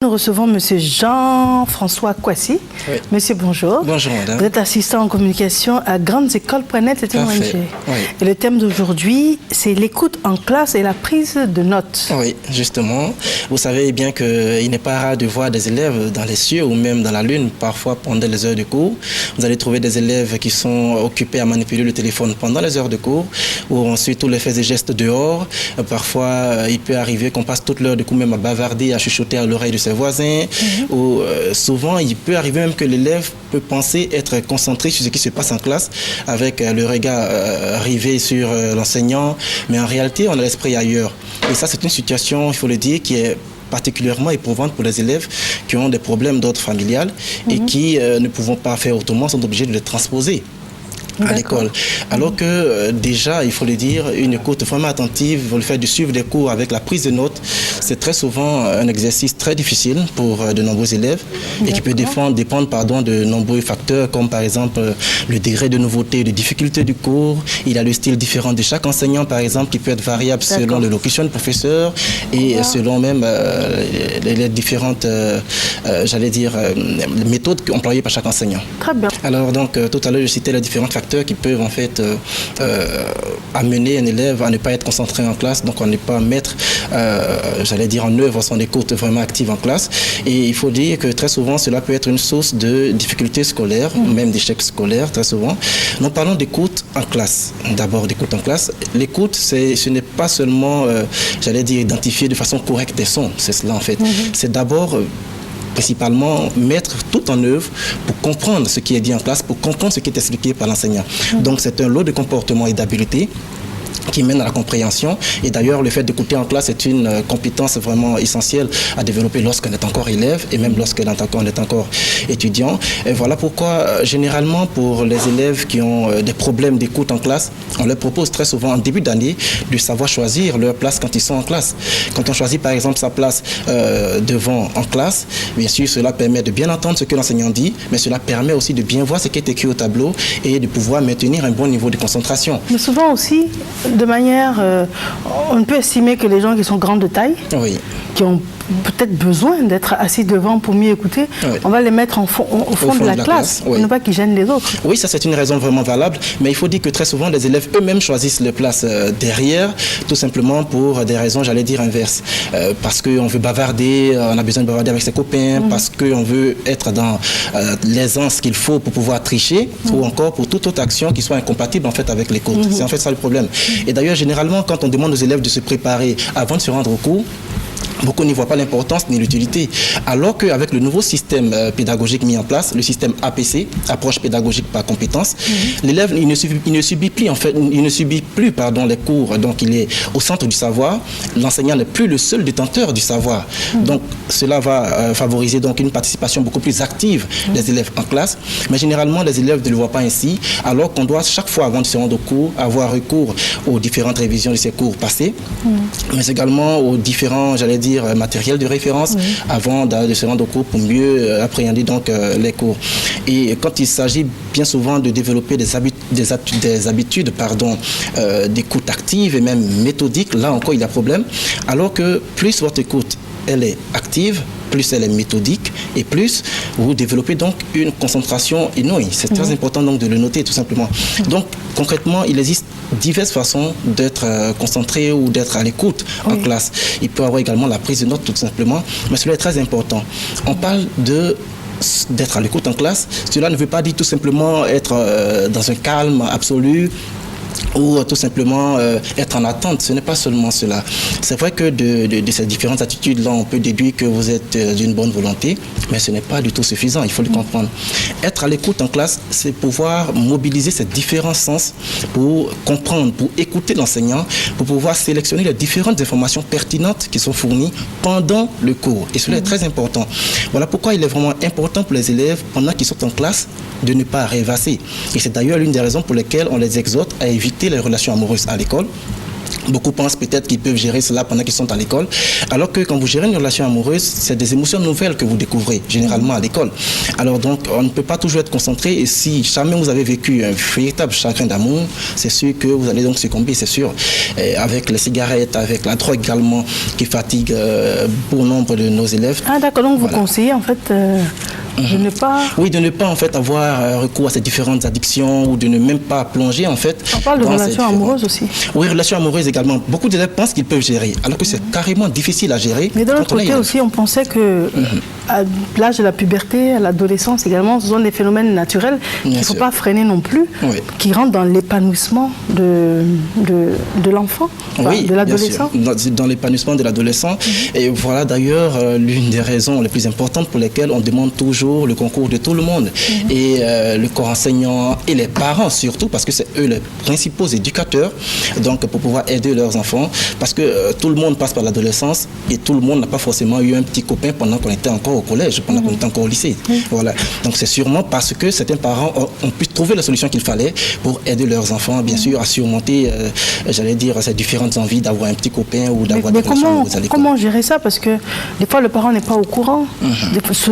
Nous recevons M. Jean-François Kwasi. Oui. Monsieur, bonjour. Bonjour, madame. Vous êtes assistant en communication à Grandes Écoles.net, c'est une ONG. Oui. Et le thème d'aujourd'hui, c'est l'écoute en classe et la prise de notes. Oui, justement. Vous savez bien qu'il n'est pas rare de voir des élèves dans les cieux ou même dans la lune, parfois pendant les heures de cours. Vous allez trouver des élèves qui sont occupés à manipuler le téléphone pendant les heures de cours, ou ensuite tous les faits et gestes dehors. Parfois, il peut arriver qu'on passe toute l'heure de cours même à bavarder, à chuchoter à l'oreille de ses voisins, ou souvent il peut arriver même que l'élève peut penser être concentré sur ce qui se passe en classe avec le regard rivé sur l'enseignant, mais en réalité on a l'esprit ailleurs. Et ça, c'est une situation, il faut le dire, qui est particulièrement éprouvante pour les élèves qui ont des problèmes d'ordre familial et qui ne pouvant pas faire autrement sont obligés de les transposer à l'école. Alors que déjà, il faut le dire, une écoute vraiment attentive, le fait de suivre des cours avec la prise de notes, c'est très souvent un exercice très difficile pour de nombreux élèves et qui peut dépendre de nombreux facteurs comme par exemple le degré de nouveauté, de difficulté du cours. Il y a le style différent de chaque enseignant par exemple qui peut être variable selon l'élocution du professeur et selon même les différentes, méthodes employées par chaque enseignant. Très bien. Alors donc, tout à l'heure, je citais les différents facteurs qui peuvent en fait amener un élève à ne pas être concentré en classe, donc à ne pas mettre, en œuvre son écoute vraiment active en classe. Et il faut dire que très souvent, cela peut être une source de difficultés scolaires, même d'échecs scolaires, très souvent. Nous parlons d'écoute en classe. D'abord, d'écoute en classe. L'écoute, ce n'est pas seulement, identifier de façon correcte des sons. C'est cela, en fait. C'est d'abord principalement mettre tout en œuvre pour comprendre ce qui est dit en classe, pour comprendre ce qui est expliqué par l'enseignant. Donc c'est un lot de comportements et d'habiletés qui mène à la compréhension. Et d'ailleurs, le fait d'écouter en classe est une compétence vraiment essentielle à développer lorsqu'on est encore élève et même lorsqu'on est encore étudiant. Et voilà pourquoi, généralement, pour les élèves qui ont des problèmes d'écoute en classe, on leur propose très souvent en début d'année de savoir choisir leur place quand ils sont en classe. Quand on choisit par exemple sa place devant en classe, bien sûr, cela permet de bien entendre ce que l'enseignant dit, mais cela permet aussi de bien voir ce qui est écrit au tableau et de pouvoir maintenir un bon niveau de concentration. Mais souvent aussi, de manière, on peut estimer que les gens qui sont grands de taille, qui ont peut-être besoin d'être assis devant pour mieux écouter, on va les mettre au fond de la classe, pour ne pas qu'ils gênent les autres. Oui, ça c'est une raison vraiment valable, mais il faut dire que très souvent les élèves eux-mêmes choisissent les places derrière, tout simplement pour des raisons, inverses. Parce qu'on veut bavarder, on a besoin de bavarder avec ses copains, parce qu'on veut être dans l'aisance qu'il faut pour pouvoir tricher, ou encore pour toute autre action qui soit incompatible en fait avec l'écoute. C'est en fait ça le problème. Et d'ailleurs, généralement, quand on demande aux élèves de se préparer avant de se rendre au cours, beaucoup n'y voient pas l'importance ni l'utilité. Alors qu'avec le nouveau système pédagogique mis en place, le système APC, approche pédagogique par compétence, l'élève il ne subit plus les cours, donc il est au centre du savoir. L'enseignant n'est plus le seul détenteur du savoir. Donc cela va favoriser donc une participation beaucoup plus active des élèves en classe. Mais généralement les élèves ne le voient pas ainsi, alors qu'on doit chaque fois avant de se rendre au cours avoir recours aux différentes révisions de ces cours passés, mais également aux différents, matériel de référence avant de se rendre au cours pour mieux appréhender donc les cours. Et quand il s'agit bien souvent de développer des habitudes d'écoute active et même méthodique, là encore il y a problème. Alors que plus votre écoute elle est active, plus elle est méthodique et plus vous développez donc une concentration inouïe. C'est très important donc de le noter tout simplement. Donc concrètement, il existe diverses façons d'être concentré ou d'être à l'écoute en classe. Il peut y avoir également la prise de notes tout simplement, mais cela est très important. On parle d'être à l'écoute en classe. Cela ne veut pas dire tout simplement être dans un calme absolu ou tout simplement être en attente. Ce n'est pas seulement cela. C'est vrai que de ces différentes attitudes-là, on peut déduire que vous êtes d'une bonne volonté, mais ce n'est pas du tout suffisant, il faut le comprendre. Être à l'écoute en classe, c'est pouvoir mobiliser ces différents sens pour comprendre, pour écouter l'enseignant, pour pouvoir sélectionner les différentes informations pertinentes qui sont fournies pendant le cours. Et cela est très important. Voilà pourquoi il est vraiment important pour les élèves, pendant qu'ils sont en classe, de ne pas rêvasser. Et c'est d'ailleurs l'une des raisons pour lesquelles on les exhorte à éviter les relations amoureuses à l'école. Beaucoup pensent peut-être qu'ils peuvent gérer cela pendant qu'ils sont à l'école, alors que quand vous gérez une relation amoureuse, c'est des émotions nouvelles que vous découvrez, généralement à l'école. Alors donc, on ne peut pas toujours être concentré, et si jamais vous avez vécu un véritable chagrin d'amour, c'est sûr que vous allez donc succomber, c'est sûr, et avec les cigarettes, avec la drogue également, qui fatigue bon nombre de nos élèves. Ah d'accord, donc vous conseillez en fait de ne pas... Oui, de ne pas en fait avoir recours à ces différentes addictions ou de ne même pas plonger en fait. On parle de relations amoureuses aussi. Oui, relations amoureuses également. Beaucoup d'élèves pensent qu'ils peuvent gérer, alors que c'est carrément difficile à gérer. Mais de l'autre côté aussi, on pensait que à l'âge de la puberté, à l'adolescence également, ce sont des phénomènes naturels qu'il ne faut pas freiner non plus, qui rentrent dans l'épanouissement de l'enfant, de l'adolescent. Dans l'épanouissement de l'adolescent. Et voilà d'ailleurs l'une des raisons les plus importantes pour lesquelles on demande toujours le concours de tout le monde. Et le corps enseignant et les parents surtout, parce que c'est eux les principaux éducateurs, donc pour pouvoir aider leurs enfants, parce que tout le monde passe par l'adolescence et tout le monde n'a pas forcément eu un petit copain pendant qu'on était encore au collège, pendant qu'on était encore au lycée. Voilà. Donc c'est sûrement parce que certains parents ont pu trouver la solution qu'il fallait pour aider leurs enfants, bien sûr, à surmonter, j'allais dire, ces différentes envies d'avoir un petit copain ou d'avoir des relations amoureuses à l'école. Comment gérer ça? Parce que des fois le parent n'est pas au courant.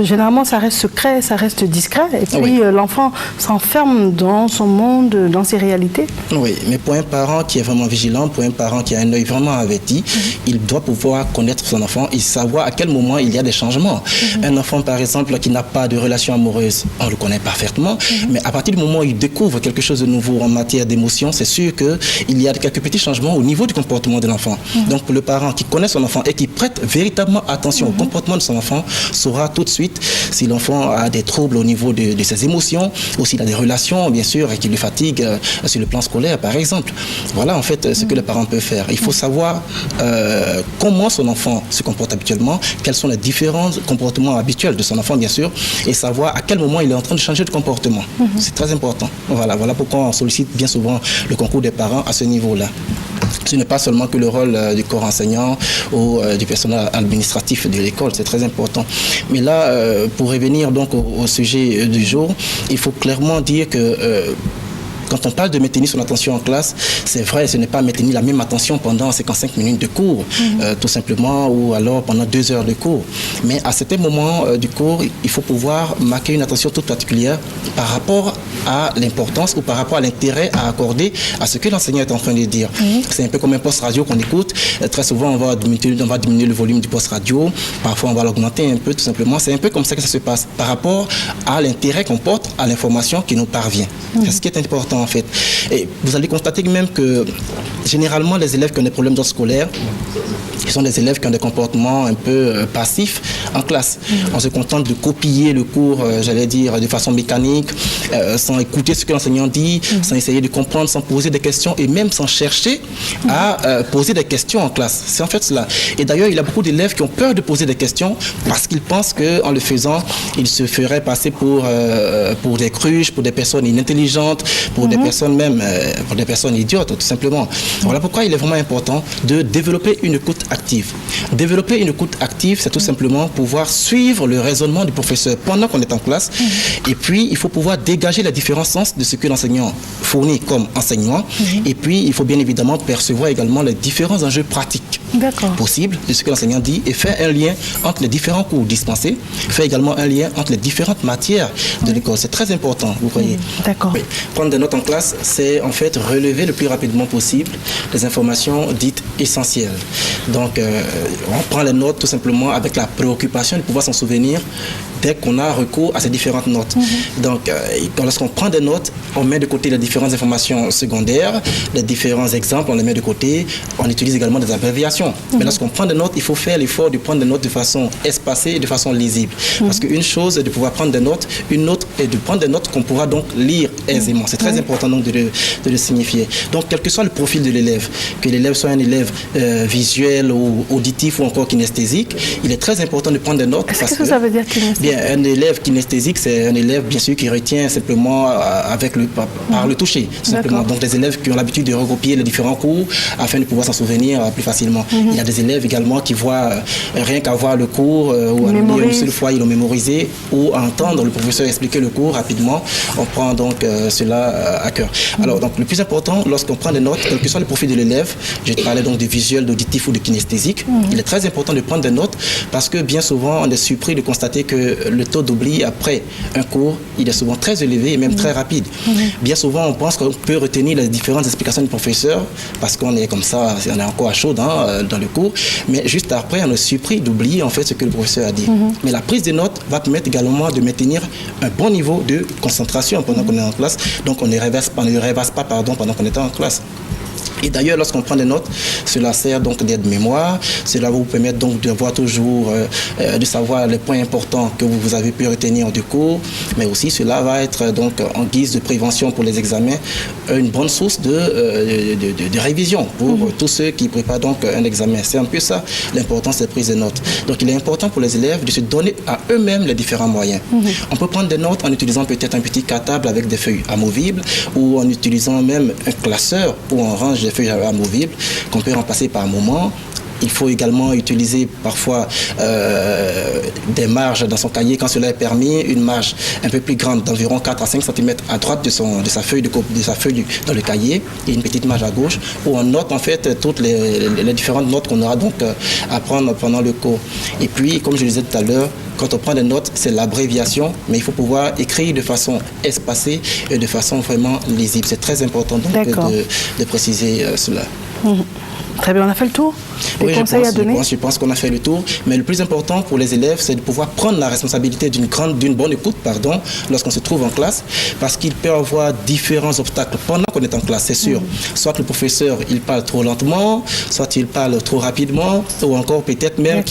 Généralement ça reste secret, ça reste discret, et puis l'enfant s'enferme dans son monde, dans ses réalités. Oui, mais pour un parent qui est vraiment vigilant, pour un parent qui a un œil vraiment averti, il doit pouvoir connaître son enfant et savoir à quel moment il y a des changements. Un enfant, par exemple, qui n'a pas de relation amoureuse, on le connaît parfaitement, mais à partir du moment où il découvre quelque chose de nouveau en matière d'émotion, c'est sûr qu'il y a quelques petits changements au niveau du comportement de l'enfant. Donc pour le parent qui connaît son enfant et qui prête véritablement attention au comportement de son enfant, saura tout de suite si l'enfant a des troubles au niveau de ses émotions, ou s'il a des relations, bien sûr, qui lui fatiguent sur le plan scolaire, par exemple. Voilà, en fait, ce que le parent peut faire. Il faut savoir comment son enfant se comporte habituellement, quels sont les différents comportements habituels de son enfant, bien sûr, et savoir à quel moment il est en train de changer de comportement. C'est très important. Voilà pourquoi on sollicite bien souvent le concours des parents à ce niveau-là. Ce n'est pas seulement que le rôle du corps enseignant ou du personnel administratif de l'école, c'est très important. Mais là, pour revenir donc au sujet du jour, il faut clairement dire que quand on parle de maintenir son attention en classe, c'est vrai, ce n'est pas maintenir la même attention pendant 55 minutes de cours, tout simplement, ou alors pendant 2 heures de cours. Mais à certains moments du cours, il faut pouvoir marquer une attention toute particulière par rapport à l'importance ou par rapport à l'intérêt à accorder à ce que l'enseignant est en train de dire. C'est un peu comme un poste radio qu'on écoute. Très souvent, on va diminuer le volume du poste radio. Parfois, on va l'augmenter un peu, tout simplement. C'est un peu comme ça que ça se passe par rapport à l'intérêt qu'on porte à l'information qui nous parvient. C'est ce qui est important, en fait. Et vous allez constater même que généralement les élèves qui ont des problèmes d'ordre scolaire, ce sont des élèves qui ont des comportements un peu passifs en classe. On se contente de copier le cours, j'allais dire, de façon mécanique, sans écouter ce que l'enseignant dit, sans essayer de comprendre, sans poser des questions et même sans chercher à poser des questions en classe. C'est en fait cela. Et d'ailleurs, il y a beaucoup d'élèves qui ont peur de poser des questions parce qu'ils pensent qu'en le faisant, ils se feraient passer pour des cruches, pour des personnes inintelligentes, pour des personnes même, pour des personnes idiotes, tout simplement. Voilà pourquoi il est vraiment important de développer une écoute active. Développer une écoute active, c'est tout simplement pouvoir suivre le raisonnement du professeur pendant qu'on est en classe. Et puis, il faut pouvoir dégager les différents sens de ce que l'enseignant fournit comme enseignement. Et puis, il faut bien évidemment percevoir également les différents enjeux pratiques possibles de ce que l'enseignant dit et faire un lien entre les différents cours dispensés, faire également un lien entre les différentes matières de l'école. C'est très important, vous voyez. D'accord. Oui. Prendre des notes en classe, c'est en fait relever le plus rapidement possible les informations dites essentielles. Donc, on prend les notes tout simplement avec la préoccupation de pouvoir s'en souvenir dès qu'on a recours à ces différentes notes. Donc, lorsqu'on prend des notes, on met de côté les différentes informations secondaires, les différents exemples, on les met de côté. On utilise également des abréviations. Mais lorsqu'on prend des notes, il faut faire l'effort de prendre des notes de façon espacée et de façon lisible. Parce qu'une chose est de pouvoir prendre des notes, une autre est de prendre des notes qu'on pourra donc lire aisément. C'est très important donc de le signifier. Donc, quel que soit le profil de l'élève, que l'élève soit un élève visuel ou auditif ou encore kinesthésique, il est très important de prendre des notes. Qu'est-ce que ça veut dire kinesthésique? Bien, un élève kinesthésique, c'est un élève, bien sûr, qui retient simplement par le toucher, simplement. Donc, des élèves qui ont l'habitude de regrouper les différents cours afin de pouvoir s'en souvenir plus facilement. Il y a des élèves également qui voient, rien qu'à voir le cours, ou une seule fois, ils l'ont mémorisé, ou à entendre le professeur expliquer le cours rapidement, on prend donc cela à cœur. Alors, donc, le plus important, lorsqu'on prend des notes, quel que soit le profil de l'élève, je parlais donc de visuel, d'auditif ou de kinesthésique, il est très important de prendre des notes parce que bien souvent, on est surpris de constater que le taux d'oubli après un cours, il est souvent très élevé et même très rapide. Bien souvent, on pense qu'on peut retenir les différentes explications du professeur parce qu'on est comme ça, on est encore à chaud dans le cours, mais juste après, on est surpris d'oublier en fait ce que le professeur a dit. Mais la prise de notes va permettre également de maintenir un bon niveau de concentration pendant qu'on est en classe, donc on ne rêvasse pas pendant qu'on est en classe. Et d'ailleurs, lorsqu'on prend des notes, cela sert donc d'aide-mémoire. Cela va vous permettre donc de voir toujours, de savoir les points importants que vous avez pu retenir du cours. Mais aussi, cela va être donc en guise de prévention pour les examens, une bonne source de révision pour tous ceux qui préparent donc un examen. C'est un peu ça l'importance des prises de notes. Donc, il est important pour les élèves de se donner à eux-mêmes les différents moyens. On peut prendre des notes en utilisant peut-être un petit cartable avec des feuilles amovibles ou en utilisant même un classeur où on range des feuilles amovibles qu'on peut remplacer par moment. Il faut également utiliser parfois des marges dans son cahier quand cela est permis, une marge un peu plus grande d'environ 4 à 5 cm à droite de sa feuille dans le cahier et une petite marge à gauche où on note en fait toutes les différentes notes qu'on aura donc à prendre pendant le cours. Et puis, comme je le disais tout à l'heure, quand on prend des notes, c'est l'abréviation, mais il faut pouvoir écrire de façon espacée et de façon vraiment lisible. C'est très important donc de préciser cela. Très bien, on a fait le tour. Oui, je pense qu'on a fait le tour. Mais le plus important pour les élèves, c'est de pouvoir prendre la responsabilité d'une bonne écoute, lorsqu'on se trouve en classe, parce qu'il peut y avoir différents obstacles pendant qu'on est en classe, c'est sûr. Soit le professeur, il parle trop lentement, soit il parle trop rapidement, ou encore peut-être même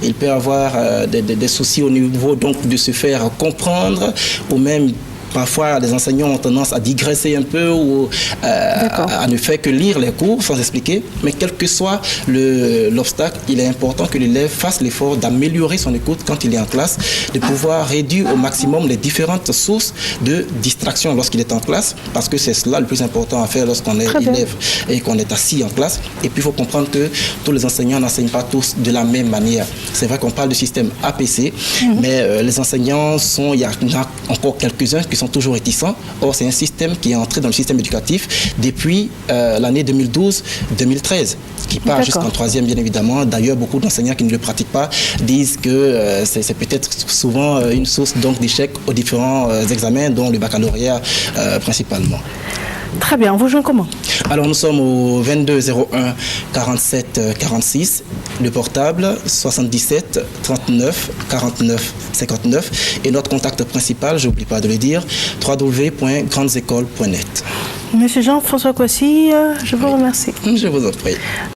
il peut avoir des soucis au niveau donc de se faire comprendre, ou même parfois, les enseignants ont tendance à digresser un peu ou à ne faire que lire les cours sans expliquer. Mais quel que soit l'obstacle, il est important que l'élève fasse l'effort d'améliorer son écoute quand il est en classe, de pouvoir réduire au maximum les différentes sources de distraction lorsqu'il est en classe, parce que c'est cela le plus important à faire lorsqu'on est élève et qu'on est assis en classe. Et puis, il faut comprendre que tous les enseignants n'enseignent pas tous de la même manière. C'est vrai qu'on parle du système APC, mais les enseignants il y en a encore quelques-uns qui sont toujours réticents. Or, c'est un système qui est entré dans le système éducatif depuis l'année 2012-2013, qui part jusqu'en troisième, bien évidemment. D'ailleurs, beaucoup d'enseignants qui ne le pratiquent pas disent que c'est peut-être souvent une source donc d'échec aux différents examens, dont le baccalauréat principalement. Très bien, on vous joint comment? Alors nous sommes au 22 01 47 46, le portable 77 39 49 59 et notre contact principal, j'oublie pas de le dire, www.grandesécoles.net. Monsieur Jean-François Kouassi, je vous remercie. Je vous en prie.